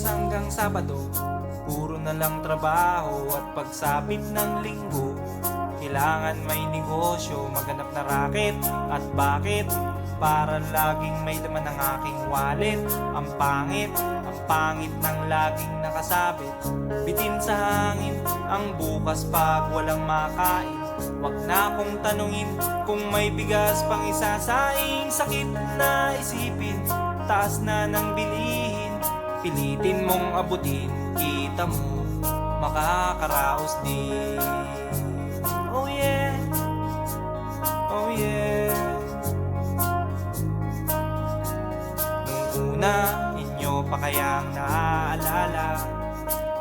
Lunes hanggang Sabado, puro na lang trabaho at pagsapit ng linggo. Kailangan may negosyo, maghanap na raket. At bakit? Para laging may laman ng aking wallet. Ang pangit ng laging nakasabit. Bitin sa hangin ang bukas pag walang makain. Wag na akong tanungin kung may bigas pang isasaing. Sakit na isipin, taas na ng bilihin. Pilitin mong abutin, kita mo makakaraos din. Oh yeah, oh yeah. Nung una, inyo pa kayang naaalala,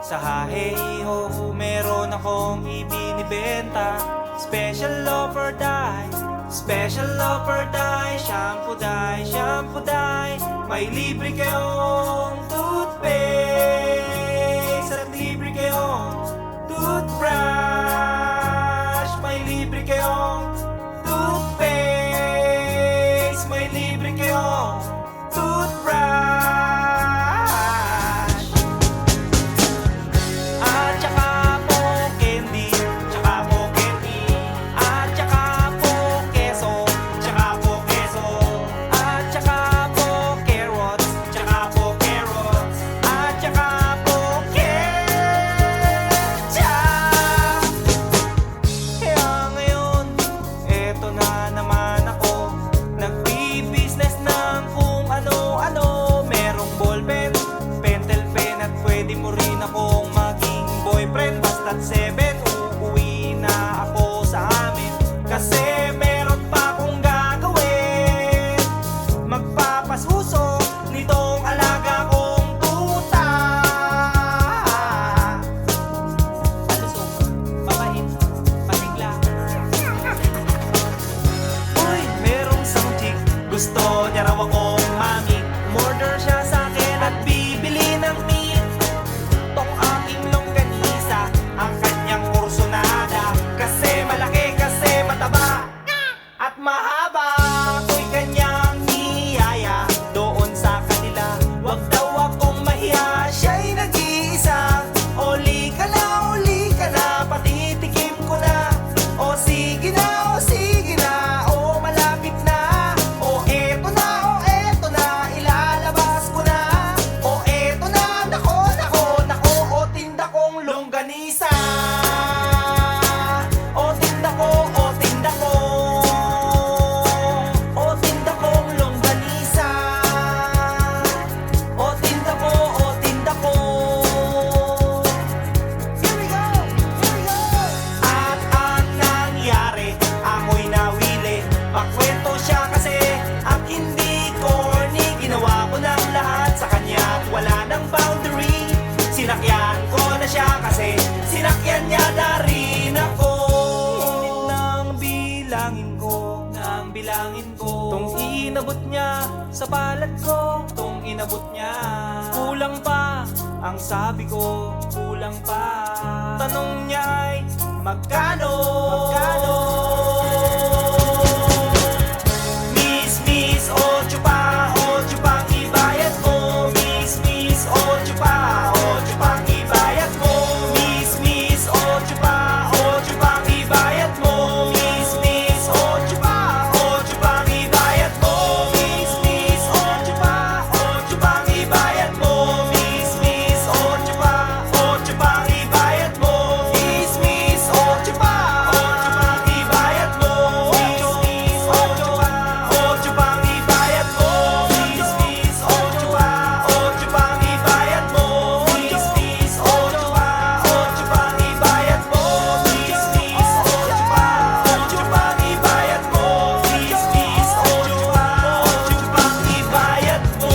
sa Haheho meron akong ibinibenta. Special offer dye, special offer dye. Shampoo dye, shampoo dye. May libre kayong toothpaste at libre kayong toothbrush. May libre kayong toothpaste. May libre kayong toothbrush. At saka po candy, tsaka po candy. At saka po keso, tsaka po keso. At saka po carrots, tsaka po carrots. At saka po ketchup. Kaya ngayon, eto na naman ako, nagbi-business ng kung ano-ano. Merong ballpen, pentel pen, at pwede mo rin akong maging boyfriend. Basta't 7, uuwi na ako sa amin. Kasi meron pa akong gagawin. Magpapasuso nitong alaga kong tuta. Palusong, papahin, pasigla. Uy, merong isang chick, gusto niya raw akong mami. Umorder siya sa akin at bibili ng meat. Tong aking longganisa, ang kanyang kursonada. Kasi malaki, kasi mataba at mahaba. Ako'y kanyang niyaya doon sa kanila. Wag daw akong mahiya, siya'y nag-iisa. Uli ka na, patitikim ko na. O sige na, o sige na, o malapit na. O eto na, ilalabas ko na. O eto na, nako, o tinda kong longganisa. O tinda ko, o tinda ko. O tinda kong longganisa. O tinda ko, o tinda ko. Here we go, here we go. At ang nangyari, ako'y nawili. Makwento siya kasi at hindi corny. Ginawa ko ng lahat sa kanya at wala ng boundary. Sinakyan ko na siya kasi sinakyan niya na rin ako. Ngunit nang bilangin ko, tong inabot niya sa palad ko, tong inabot niya. Kulang pa, ang sabi ko, kulang pa. Tanong niya ay, magkano? Miss, ocho pang ibayad mo. Miss, ocho pang ibayad mo. Miss, ocho pang ibayad mo. Miss, ocho pang ibayad mo. Miss, ocho pang ibayad mo. Miss, ocho pang ibayad mo. Miss, ocho pang ibayad mo. Miss, ocho pang ibayad mo. Miss, ocho pang ibayad mo. Miss, ocho pang ibayad mo. Miss, ocho pang ibayad mo. Miss, ocho pang ibayad mo.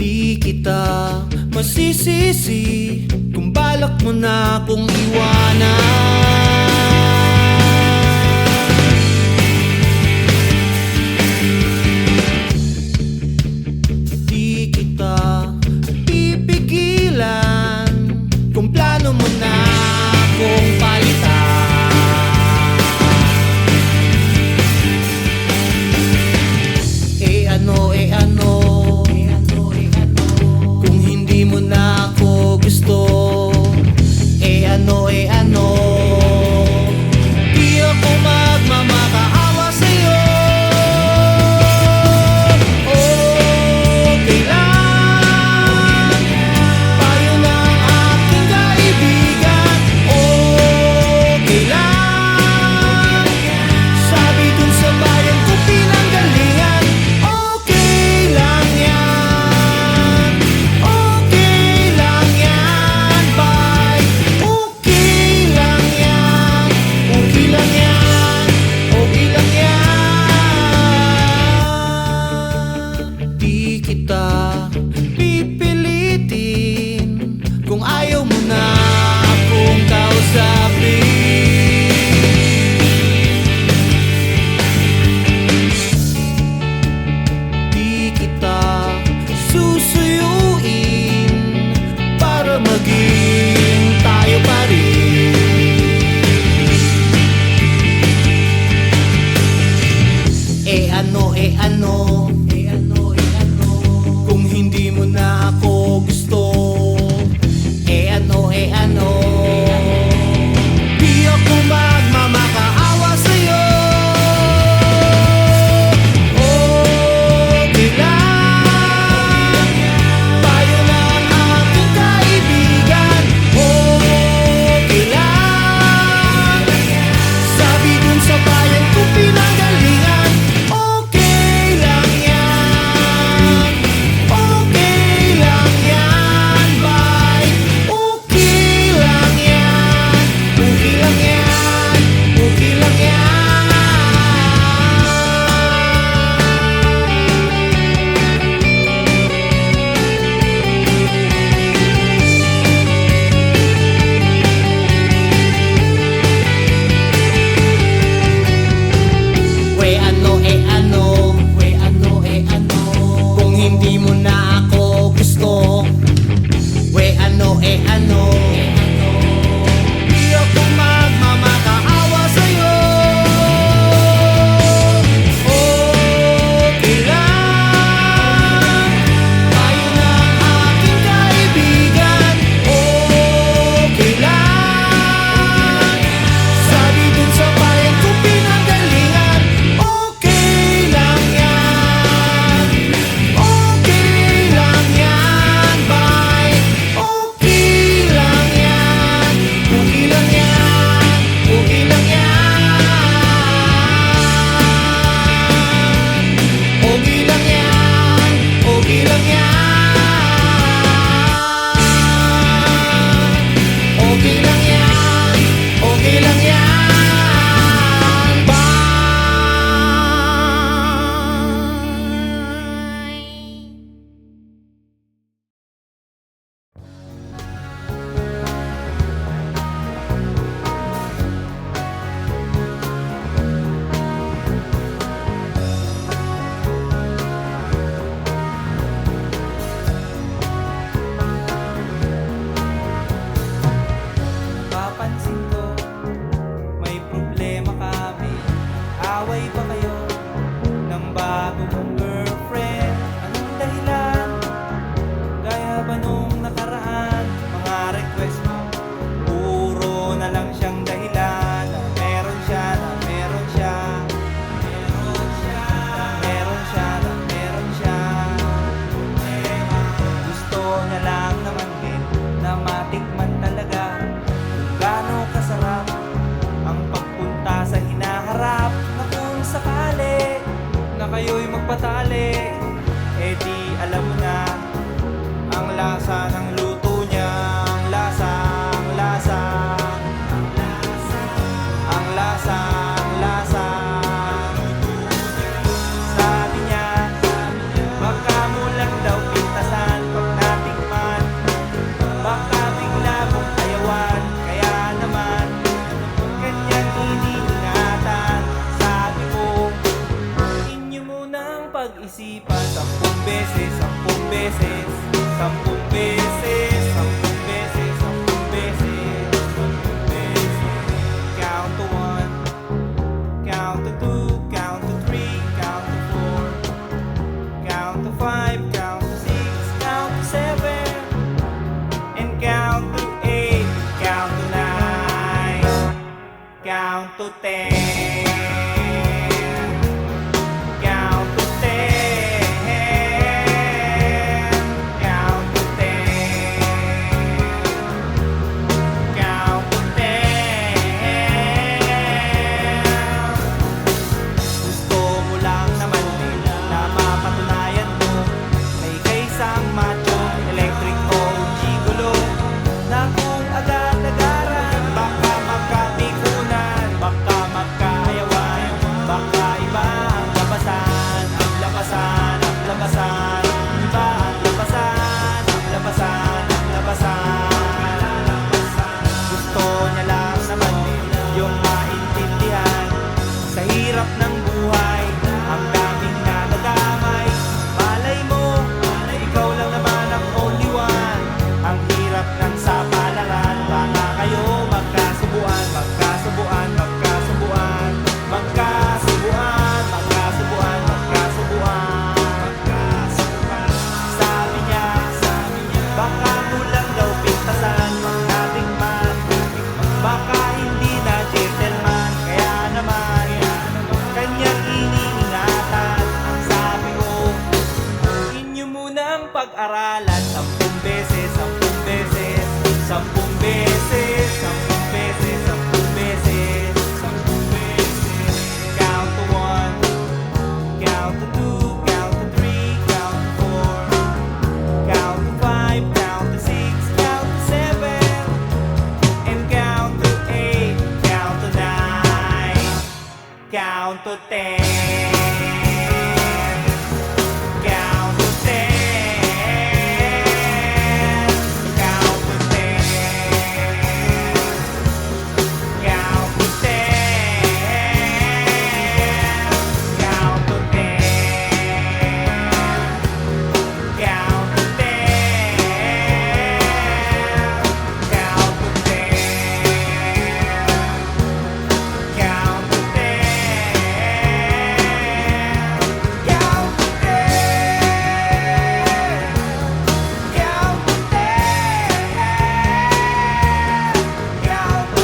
Di kita masisisi kung balak mo na akong iwanan. mo na ako gusto. Eh ano, di ako magmamakaawa sa'yo. Okay lang, payo ng aking kaibigan. Okay lang, sabi dun sa bayan ko pinanggalingan. Okay lang yan, okay lang. 10. Count to 10. Count to 10. Count to 10. Gusto mo lang naman na mapatunayan mo na ika'y isang macho, electric o gigolo, na kung agad-agaran baka magkapikunan, baka magkaayawan, baka iba ang labasan, ang labasan, ang labasan, iba ang labasan, ang labasan, ang labasan. Gusto niya lang naman yung maintindihan sa hirap ng buhay, ang daming nadadamay. Malay mo, ikaw lang naman ang only one. Ang hirap ng sapalaran, baka kayo magkasubuan, magkasubuan, magkasubuan, magkasubuan, magkasubuan, magkasubuan, magkasubuan. Sabi niya, baka kulang daw pintasan, magkatikman, baka hindi na gentleman, kaya naman kanyang iniingatan. Ang sabi ko, inyo munang pag-aralan 10 beses, 10 beses, 10 beses, 10 beses, 10 beses, 10 beses. Count to 1, count to 2, count to 3, count to 4, count to 5, count to 6, count to 7, and count to 8, count to 9, count to 10. Count to 10. Count to 10. Count to 10. Count to 10. Count to 10. Count to 10. Count to 10. Count to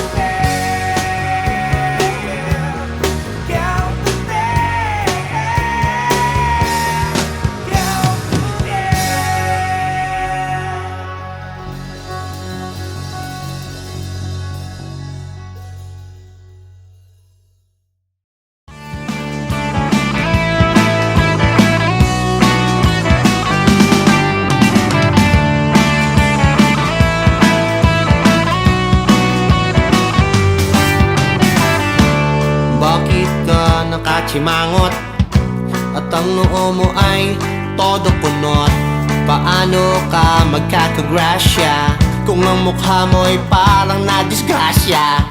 Bakit ka nakatsimangot at ang noo mo ay todo punot? Paano ka magkakagrasya kung ang mukha mo'y parang nadisgrasya?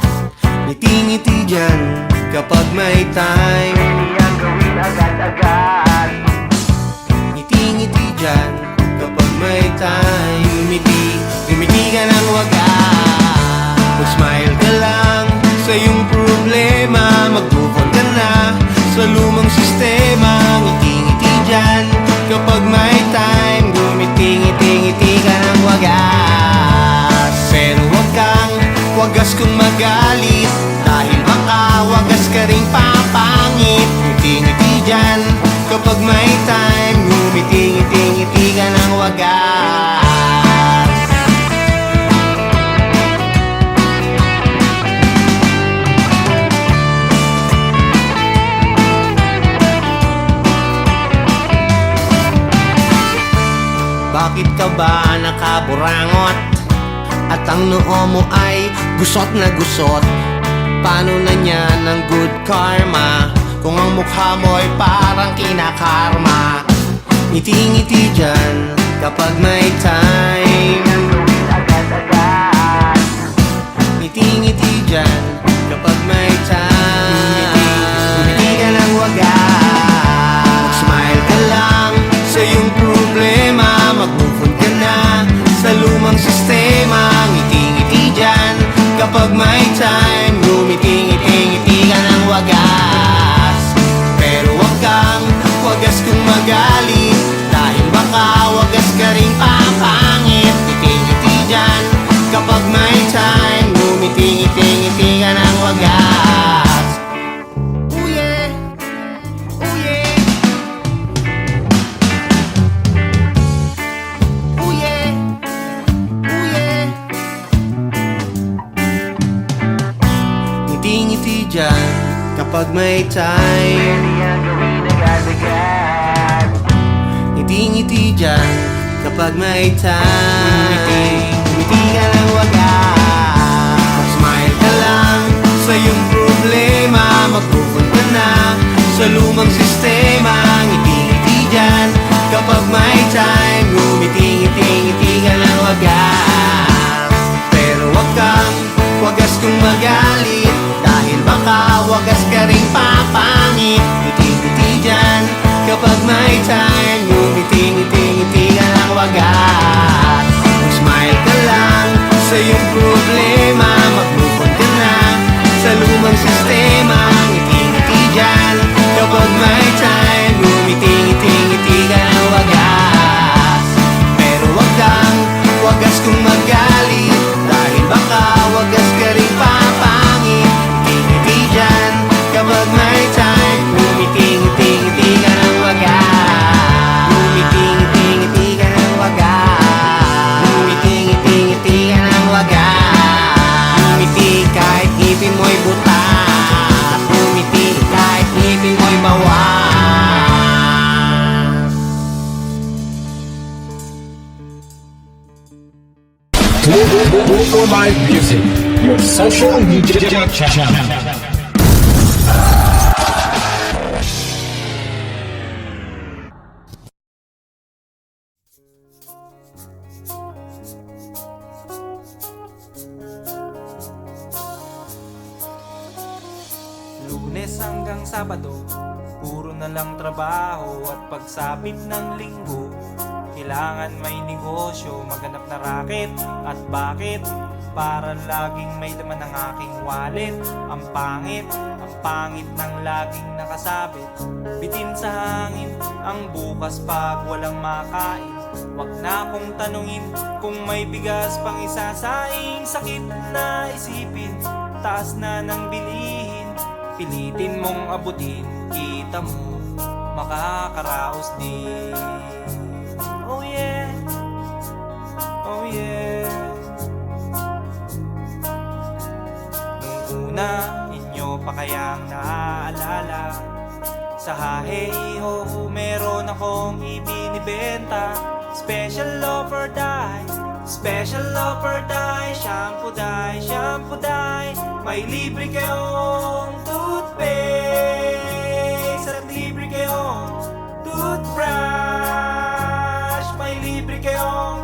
Ngiti-ngiti dyan kapag may time, hindi yan gawin agad-agad. Ngiti-ngiti dyan kapag may time, Ngumiti ka ng wagas. Mag-smile ka lang sa iyong problema, mag-move on ka na sa lumang sistema. Ngiti-ngiti dyan kapag may time, ngumiti-ngiti-ngiti ka ng wagas. Pero wag kang wagas kung magalit, dahil baka wagas ka rin papangit. Ngiti-ngiti dyan kapag may time, ngumiti-ngiti-ngiti ka ng wagas. Bakit ka ba nakaburangot at ang noo mo ay gusot na gusot? Paano na yan ang good karma kung ang mukha mo ay parang kinakarma? Ngiti-ngiti dyan kapag may time, agad-agad. Ngiti-ngiti dyan kapag may time, ngumiti ka ng wagas. Mag-smile ka lang sa iyong problema, mag-move on ka na sa lumang sistema. Ngiti-ngiti dyan kapag may time, ngumiti-ngiti-ngiti ka ng wagas. Pero wag kang wagas kung magalit, dahil baka wagas ka rin papangit. Ngiti-ngiti dyan kapag may time, ngumiti-ngiti-ngiti ka ng wagas. kapag may time. Pwede yan gawin agad-agad. Ngiti-ngiti dyan kapag may time. Ngiti ka ng wagas, mag-smile ka lang sa iyong problema. Mag-move ka na sa lumang sistema. Ngiti-ngiti dyan kapag may time. Ngumiti-ngiti-ngiti ka ng wagas. Pero wag kang wagas kung magalit, dahil baka wagas ka rin papangit. Ngiti-ngiti dyan kapag may time. Ngumiti-ngiti-ngiti ka ng wagas, mag-smile ka lang sa iyong problema. Mag-move on ka na sa lumang sistema. Ngiti-ngiti dyan kapag may time. Ngumiti-ngiti-ngiti ka ng wagas. Pero wag kang wagas kung magalit, dahil baka wagas ka rin papangit. Ngiti-ngiti dyan kapag may time. Ngumiti-ngiti-ngiti ka ng wagas. Ngumiti-ngiti-ngiti ka ng wagas. Ngumiti-ngiti-ngiti ka ng wagas. Ngumiti kahit ngipin mo'y butas. Ngumiti kahit ngipin mo'y bawas. Global for Live Music, your social media channel. Lunes hanggang Sabado, puro na lang trabaho. At pagsapit ng Linggo, kailangan may negosyo, maghanap na raket. At bakit? Para laging may laman ng aking wallet. Ang pangit ng laging nakasabit. Bitin sa hangin ang bukas pag walang makain. Wag na akong tanungin kung may bigas pang isasaing. Sakit na isipin, taas na ng bilihin. Pilitin mong abutin, kita mo makakaraos din. Oh yeah, oh yeah. Nung una, inyo pa kayang naaalala, sa Haheho meron akong ibinibenta. Special offer die, special offer die. Shampoo die, shampoo die. May libre kayong toothpaste at libre kayong toothbrush. May libre kayong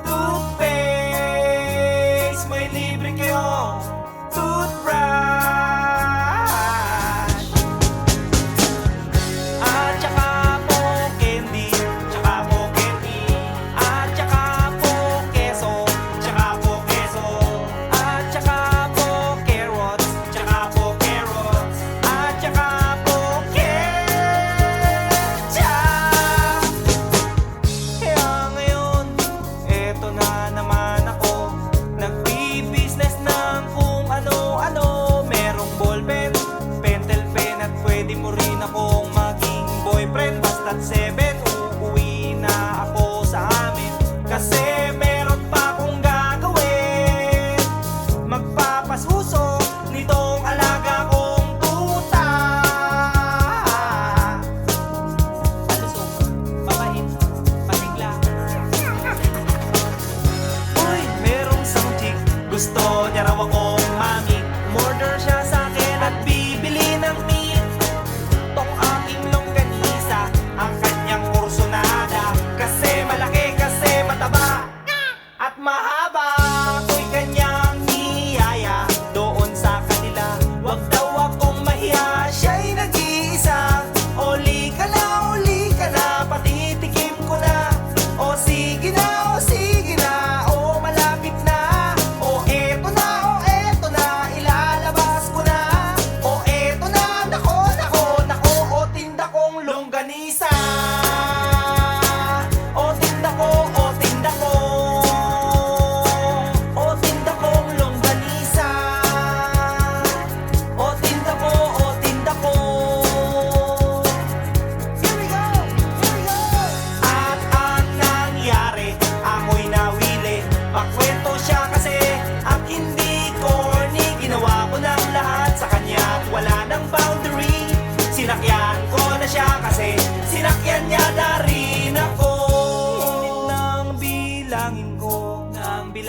toothpaste. May libre kayong toothbrush. At saka po candy, tsaka po candy. At saka po keso, tsaka po keso. At saka po carrots, tsaka po carrots. At saka po ketchup. Kaya ngayon, eto na naman ako, nagbi-business ng kung ano-ano. Merong ballpen, pentel pen, at pwede mo rin akong maging boyfriend. Basta't 7, uuwi na ako sa amin, kasi meron pa akong gagawin. Magpapasuso nitong alaga kong tuta. Palusong, papain, pasigla. Uy, merong isang chick, gusto niya raw akong mami. Murder siya sa akin at bibili ng meat. Tong aking longganisa, ang kanyang kursonada. Kasi malaki, kasi mataba at mahaba. Ako'y kanyang niyaya doon sa kanila. Wag daw akong mahiya, siya'y nag-iisa. Uli ka na, patitikim ko na. O sige na, o sige na, o malapit na. O eto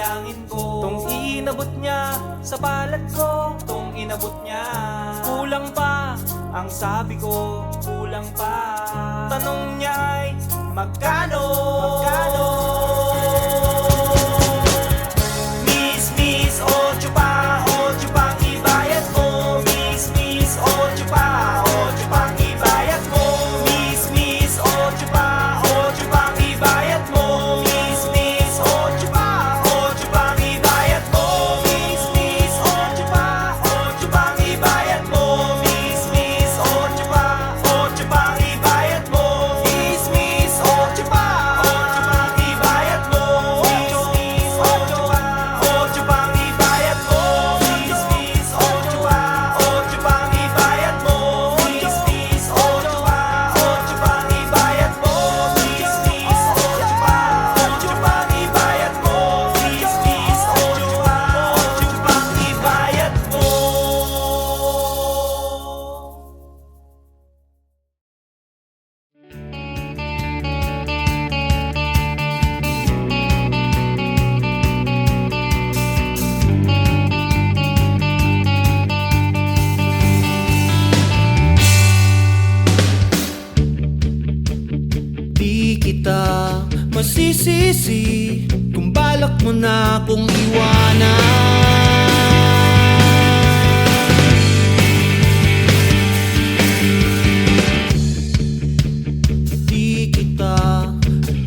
bibilangin ko. Tong inabot niya sa palad ko, tong inabot niya. Kulang pa, ang sabi ko, kulang pa. Tanong niya ay, magkano? Magkano? Miss, ocho pa ang ibayad mo. Miss, ocho pa ang ibayad mo. Miss, ocho pa ang ibayad mo. Miss, ocho pa ang ibayad mo. Miss, ocho pa ang ibayad mo. Miss, ocho pa ang ibayad mo. Miss, ocho pa ang ibayad mo. Miss, ocho pa ang ibayad mo. Miss, ocho pa ang ibayad mo. Miss, ocho pa ang ibayad mo. Miss, ocho pa ang ibayad mo. Miss, ocho pa ang ibayad mo. Di kita masisisi kung balak mo na akong iwanan. Di kita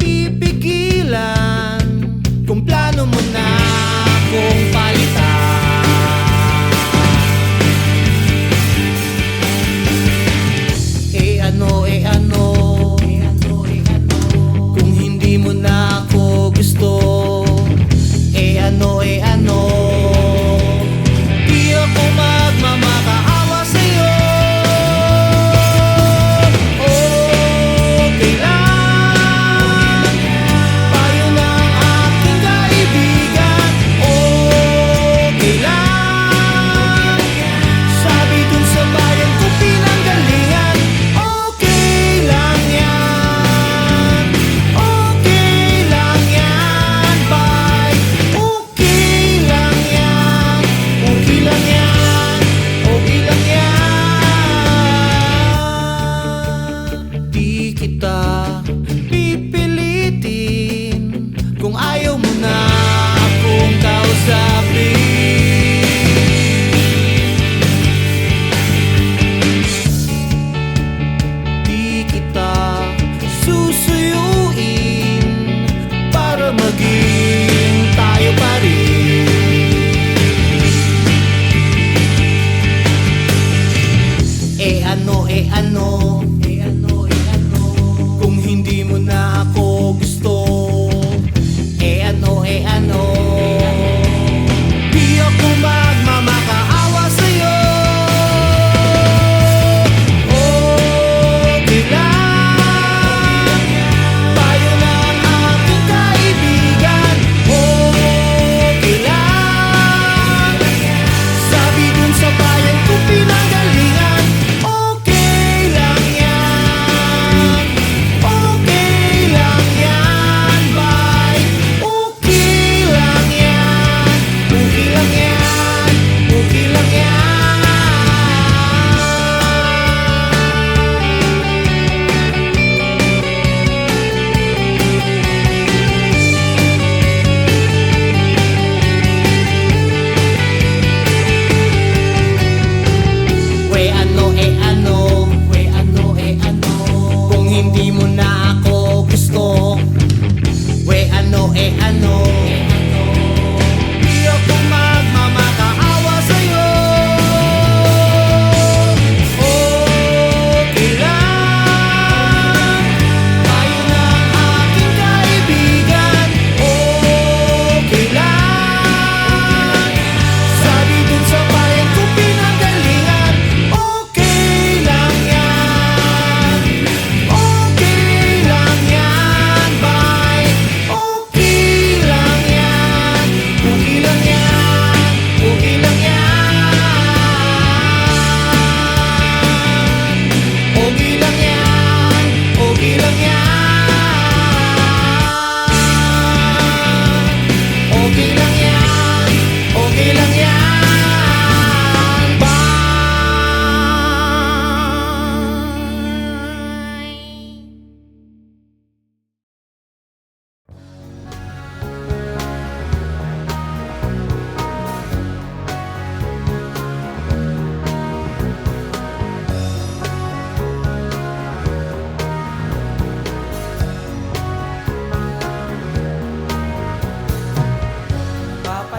pipigilan kung plano mo na akong palitan. Kung hindi mo na ako gusto, ano. Di ako magmamakaawa sa'yo. Okay lang, payo ng aking kaibigan.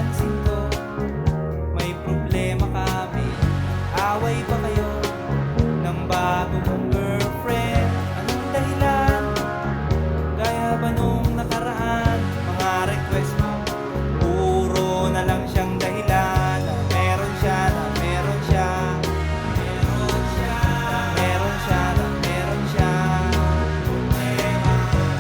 napansin ko, may problema kami. Away ba kayo ng bago mong girlfriend? Anong dahilan? Gaya ba nung nakaraan? Mga request mo, puro na lang siyang dahilan. Na meron siya, na meron siya, meron siya, meron siya, na meron siya.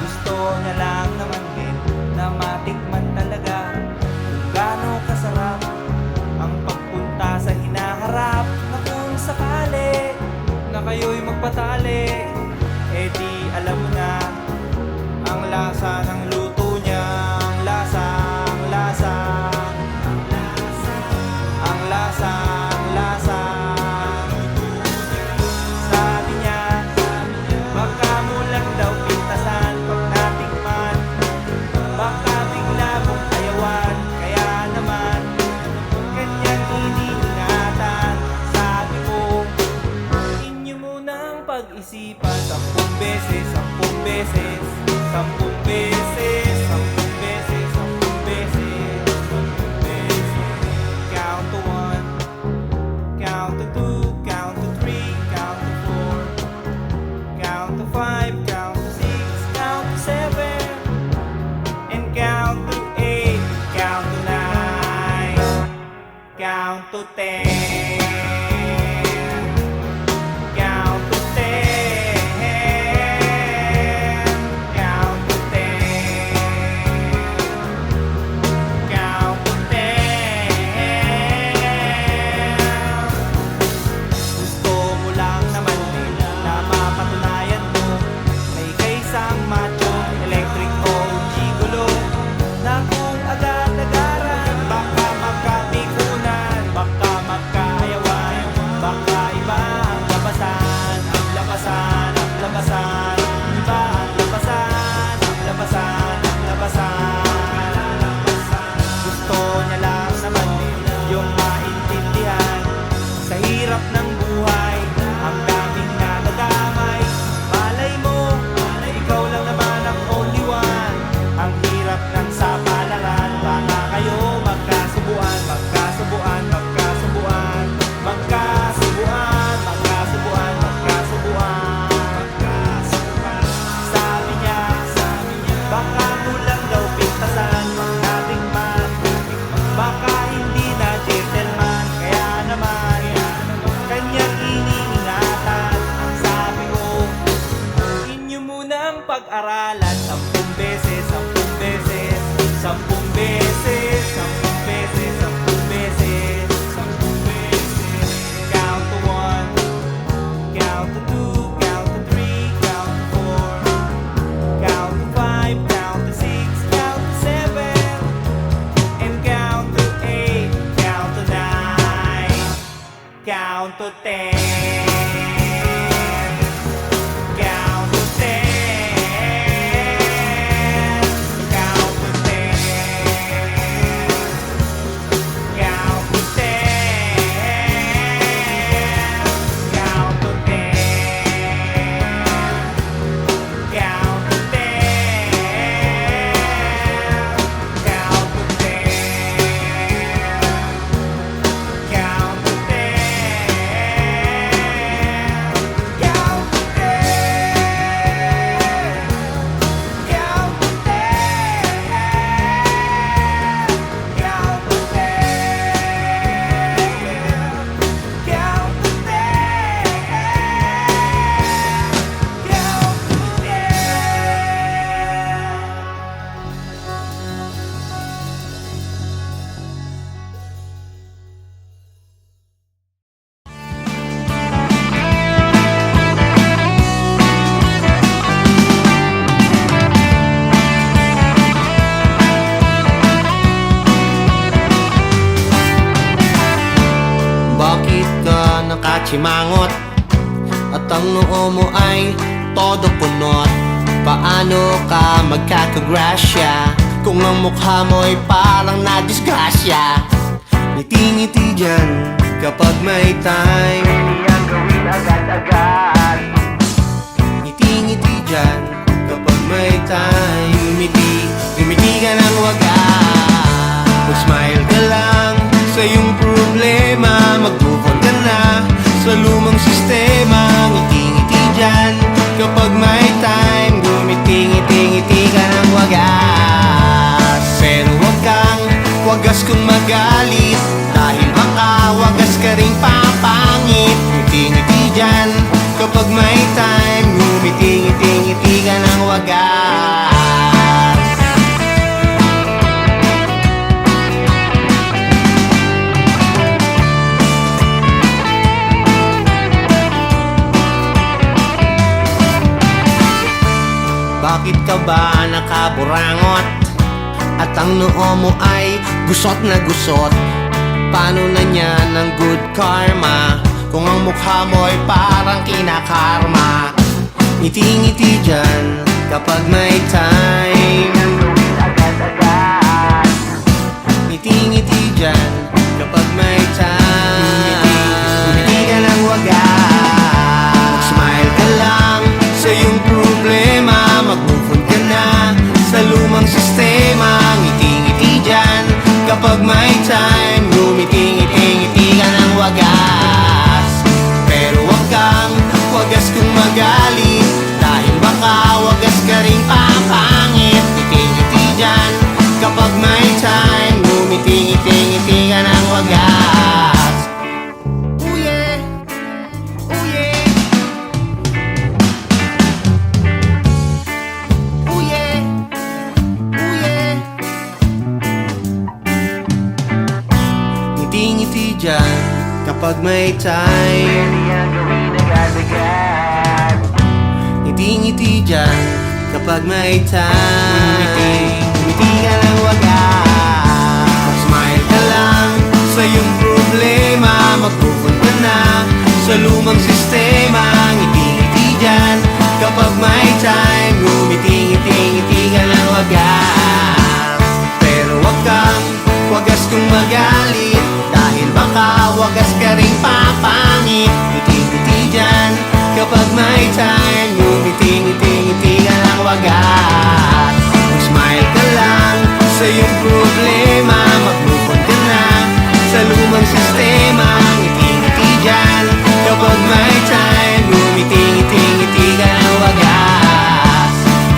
Gusto niya lang naman din na matikman talaga kung gaano kasarap ang pagpunta sa hinaharap. Na kung sakali na kayo'y magpatali, eh di alam mo na ang lasa ng luto niya. Ang lasa, ang lasa, ang lasa, ang lasa, ang lasa. Sabi niya, baka mo lang daw pintasan pag natikman. Baka bigla mong ayawan, kaya naman kanyang iniingatan. Sabi ko, inyo munang pag-isipan 10 beses, 10 beses, 10 beses, 10 beses, 10 beses, 10 beses. Count to 1, count to 2, count to 3, count to 4, count to 5, count to 6, count to 7, and count to 8, count to 9, count to 10. Count to 10, count to 10, count to 10. Gusto mo lang naman din na mapatunayan mo na ika'y isang macho, electric o gigolo, na kung agad-agaran baka magkatikunan, baka magkaayawan, baka iba ang labasan, ang labasan, ang labasan, iba ang labasan, ang labasan, ang labasan. Gusto niya lang naman din yung maintindihan sa hirap ng buhay, ang daming nadadamay. Malay mo, ikaw lang naman ang only one. Ang hirap ng sapalaran, baka kayo magkasubuan, magkasubuan, magkasubuan, magkasubuan, magkasubuan, magkasubuan, magkasubuan. Sabi niya, baka mo lang daw pintasan pag natikman. Baka hindi na gentleman, kaya naman kanyang iniingatan. Ang sabi ko, inyo munang pag-aralan 10 beses, 10 beses, 10 beses, 10 beses, 10 beses, 10 beses. Count to 1, count to 2, count to 3, count to 4, count to 5, count to 6, count to 7, and count to 8, count to 9, count to 10. Count to 10, count to 10, count to 10, count to 10, count to 10, count to 10, count to Simangot at ang noo mo ay todo punot. Paano ka magkakagrasya kung ang mukha mo'y parang nadisgrasya? Ngiti-ngiti dyan kapag may time, hindi yan gawin agad-agad. Ngiti-ngiti dyan kapag may time, Ngumiti ka ng wagas, mag-smile ka wagas kong magalit, dahil baka wagas ka rin papangit. Ngiti-ngiti dyan kapag may time, ngumiti-ngiti-ngiti ka ng wagas. Bakit ka ba nakaburangot? At ang noo mo ay gusot na gusot. Paano na yan ang good karma kung ang mukha mo ay parang kinakarma? Ngiti-ngiti dyan kapag may time, ngiti-ngiti dyan kapag may time. Ngumiti ka ng wagas, mag-smile ka lang sa iyong problema, mag-move on ka na sa lumang sistema. Ngiti-ngiti dyan kapag may time, ngumiti-ngiti-ngiti ka ng wagas. Pero wag kang wagas kung magalit, dahil baka wagas ka rin papangit. Ngiti-ngiti dyan kapag may time, ngumiti-ngiti-ngiti ka ng wagas. Oh yeah, oh yeah, oh yeah, oh yeah. Ngiti-ngiti dyan kapag may time, ngiti-ngiti dyan kapag may time. Ngiti ka ng wagas, mag-smile ka lang sa iyong problema, mag-move on ka na sa lumang sistema. Ngiti-ngiti dyan kapag may time, ngumiti-ngiti-ngiti ka ng wagas. Pero wag kang wagas kung magalit, dahil baka wagas ka rin papangit. Ngiti-ngiti dyan kapag may time, ngumiti-ngiti-ngiti ka ng wagas. Mag-smile ka lang sa iyong problema, mag-move on ka na sa lumang sistema. Ngiti-ngiti dyan kapag may time, ngumiti-ngiti-ngiti ka ng wagas.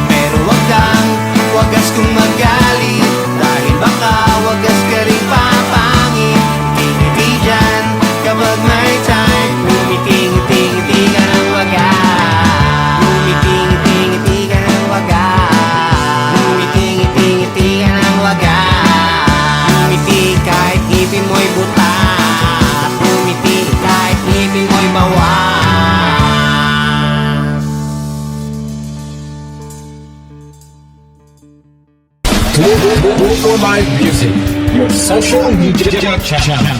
Pero wag kang wagas kung magalit, dahil baka wagas ka rin papangit. Ngiti-ngiti dyan kapag may time, ngumiti-ngiti-ngiti ka ng wagas. Ngumiti-ngiti-ngiti ka ng wagas. Ngumiti-ngiti-ngiti ka ng wagas. Ngumiti kahit ngipin mo'y butas, ngumiti kahit ngipin mo'y bawas. Global Live Music, your social media channel.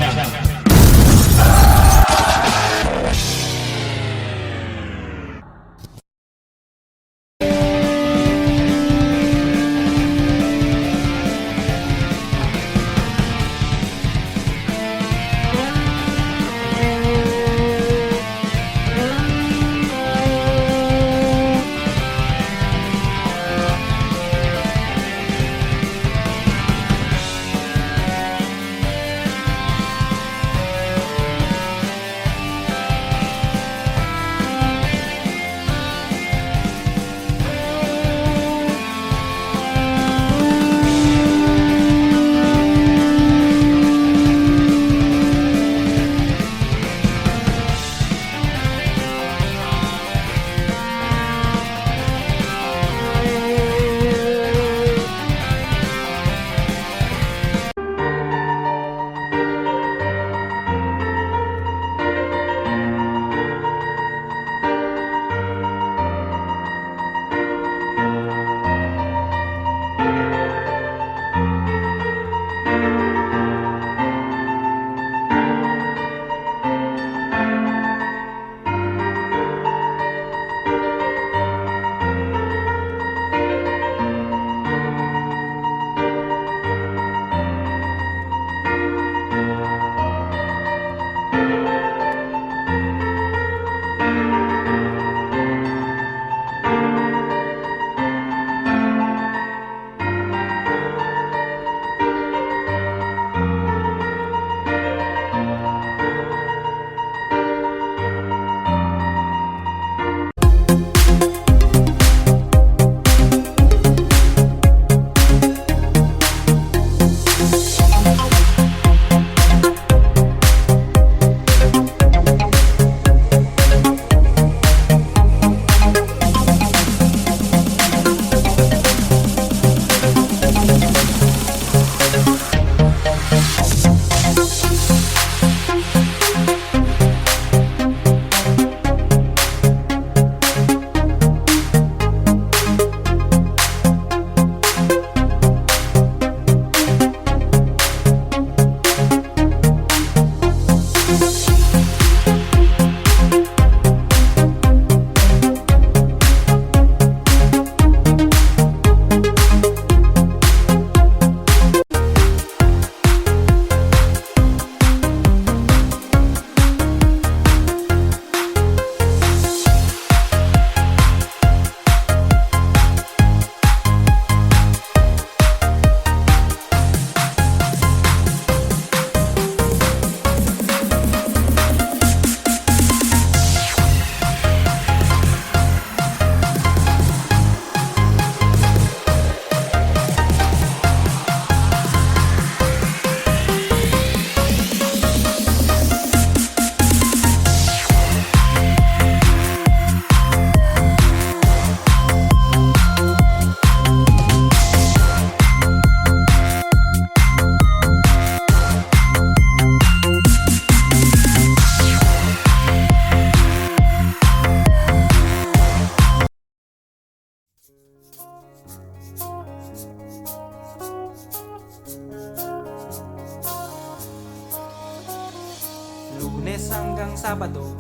Lunes hanggang Sabado,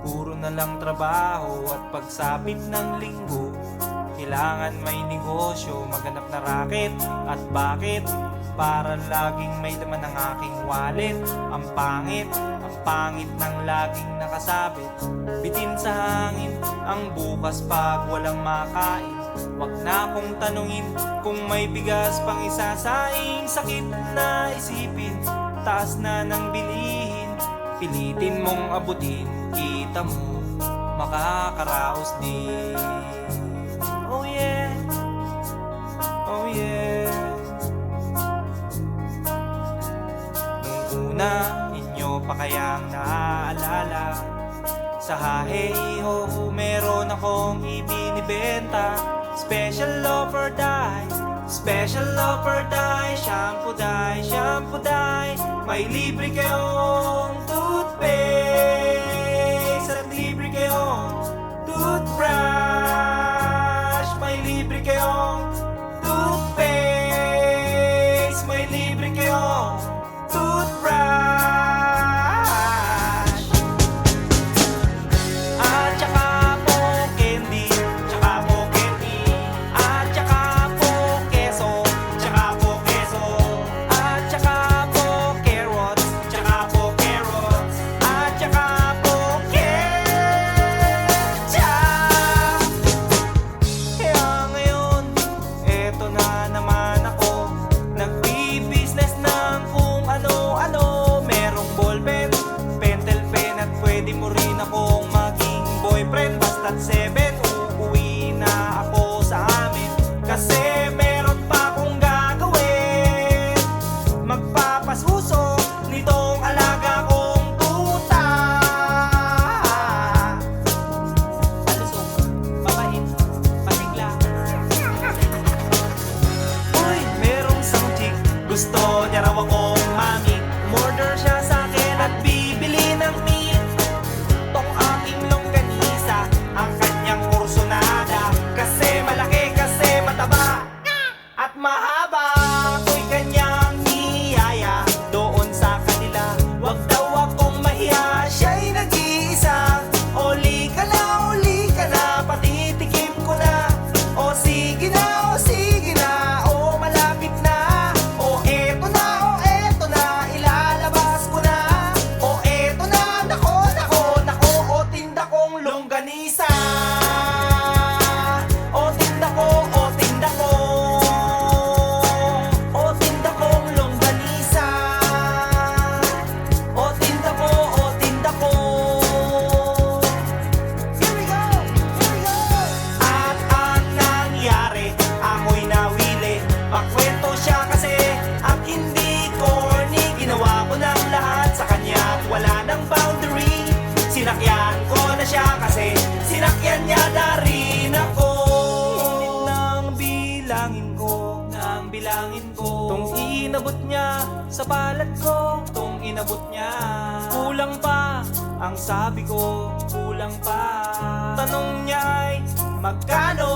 puro na lang trabaho. At pagsapit ng Linggo, kailangan may negosyo, maghanap na raket. At bakit? Para laging may laman ng aking wallet. Ang pangit ng laging nakasabit. Bitin sa hangin ang bukas pag walang makain. Wag na akong tanungin kung may bigas pang isasaing. Sakit na isipin, taas na ng bilihin. Pilitin mong abutin, kita mo makakaraos din. Oh yeah, oh yeah. Nung una, inyo pa kayang naaalala, sa Haheho meron akong ibinibenta. Special offer die, special offer die. Shampoo die, shampoo die. May libre kayong toothpaste at libre kayong toothbrush. May libre kayong toothpaste, may libre kayong toothbrush. At saka po candy, tsaka po candy. At saka po keso, tsaka po keso. At saka po carrots, tsaka po carrots. At saka po ketchup. Kaya ngayon, eto na naman ako, nagbi-business ng kung ano-ano. Merong ballpen, pentel pen, at pwede mo rin akong maging boyfriend. Basta't 7, uuwi na ako sa amin. Kasi meron pa akong gagawin. Magpapasuso nitong alaga kong tuta. Palusong, papahin, pasigla. Uy, merong isang chick, gusto niya raw akong mami. Murder siya sa akin at bibili ng meat. Tong aking longganisa, ang kanyang kursonada. Kasi malaki, kasi mataba at mahaba. Ako'y kanyang niyaya doon sa kanila. Wag daw akong mahiya, siya'y nag-iisa. Uli ka na, patitikim ko na. O sige na, o sige na, o malapit na. O eto na, ilalabas ko na. O eto na, nako, o tinda kong longganisa. O tinda ko, o tinda ko. O tinda kong longganisa. O tinda ko, o tinda ko. Here we go, here we go. At ang nangyari, ako'y nawili. Pakwento siya kasi at hindi corny. Ginawa ko ng lahat sa kanya at wala ng boundary. Sinakyan ko na siya kasi sinakyan niya na rin ako. Ngunit nang bilangin ko, tong inabot niya sa palad ko, tong inabot niya. Kulang pa, ang sabi ko, kulang pa. Tanong niya ay magkano?